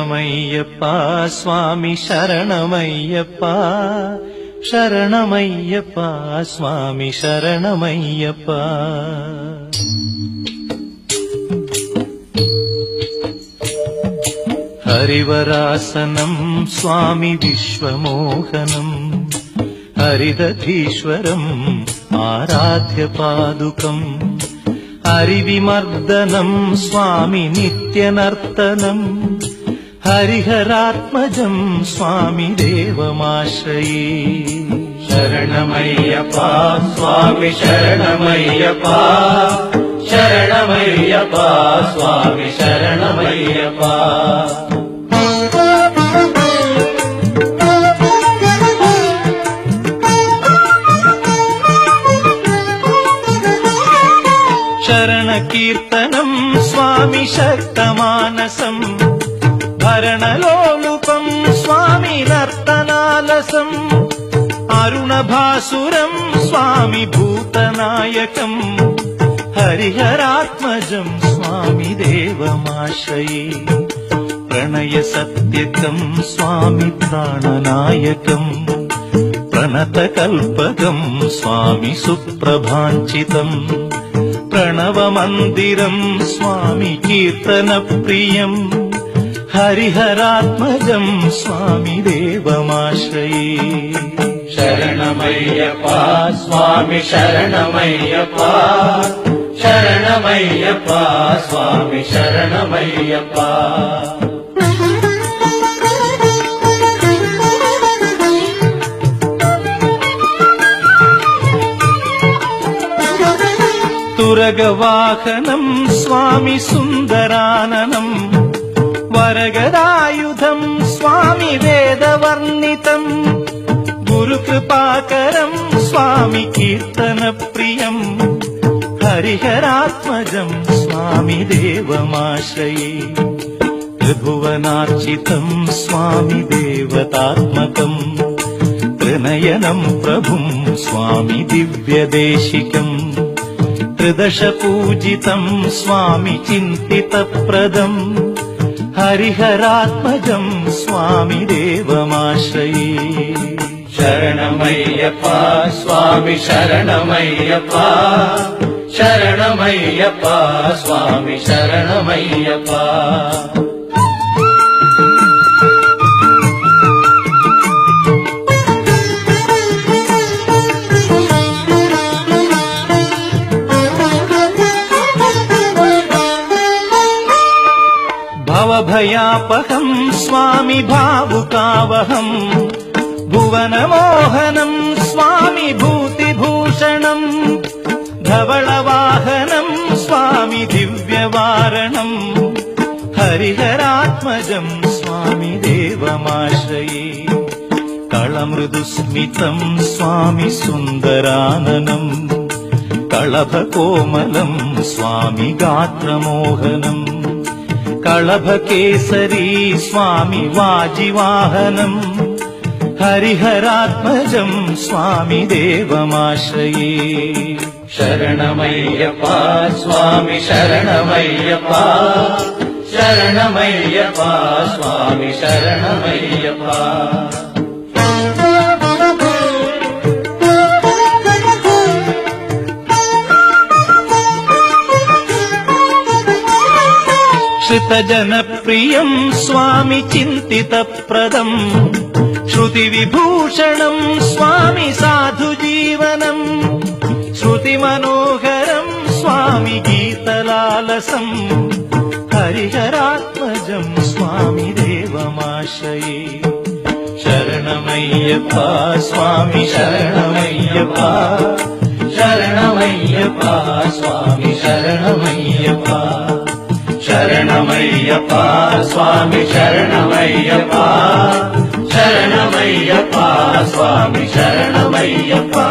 शरणमय्यप्पा स्वामी शरणमय्यप्पा शरणमय्यप्पा स्वामी शरणमय्यप्पा हरिवरासनं स्वामी विश्वमोहनं हरिदधीश्वरम् आराध्य पादुकम् हरिविमर्दनं स्वामी नित्यनर्तनं हरिहरात्मजं स्वामी देवमाश्रये शरणमय्यप्पा स्वामी शरणमय्यप्पा शरणमय्यप्पा स्वामी शरणमय्यप्पा शरणकीर्तनं स्वामी शक्तमानसं भरणलोलुपं स्वामी नर्तनालसम् अरुणभासुरं स्वामी भूतनायकं हरिहरात्मजं स्वामी देवमाश्रये प्रणयसत्यकं स्वामी प्राणनायकं प्रणतकल्पकं स्वामी सुप्रभाञ्चितम् प्रणवमन्दिरं स्वामी कीर्तनप्रियं हरिहरात्मजं स्वामी देवमाश्रये शरणमय्यप्पा स्वामी शरणमय्यप्पा शरणमय्यप्पा स्वामी शरणमय्यप्पा तुरगवाहनं स्वामी सुन्दराननं वरगदायुधं स्वामी वेदवर्णितं गुरुकृपाकरं स्वामी कीर्तनप्रियं हरिहरात्मजं स्वामी देवमाश्रये त्रिभुवनार्चितं स्वामी देवतात्मकं त्रिनयनं प्रभुं स्वामी दिव्यदेशिकम् त्रिदश पूजितं स्वामी चिन्तितप्रदं हरिहरात्मजं स्वामी देवमाश्रये शरणमय्यप्पा स्वामी शरणमय्यप्पा शरणमय्यप्पा स्वामी शरणमय्यप्पा भवभयापहं स्वामी भावुकावहं भुवनमोहनं स्वामी भूतिभूषणं धवलवाहनं स्वामी दिव्यवारणं हरिहरात्मजं स्वामी देवमाश्रये कळमृदुस्मितं स्वामी सुन्दराननं कळभकोमलं स्वामी गात्रमोहनम् कळभकेसरी स्वामी वाजिवाहनं हरिहरात्मजं स्वामी देवमाश्रये शरणमय्यप्पा स्वामी शरणमय्यप्पा शरणमय्यप्पा स्वामी शरणमय्यप्पा श्रुतजनप्रियं स्वामी चिन्तितप्रदं श्रुतिविभूषणं स्वामी साधुजीवनं श्रुतिमनोहरं स्वामी गीतलालसं हरिहरात्मजं स्वामी देवमाश्रये शरणमय्यप्पा स्वामी शरणमय्यप्पा शरणमय्यप्पा स्वामी शरणमय्यप्पा शरणमय्यप्पा स्वामी शरणमय्यप्पा शरणमय्यप्पा स्वामी शरणमय्यप्पा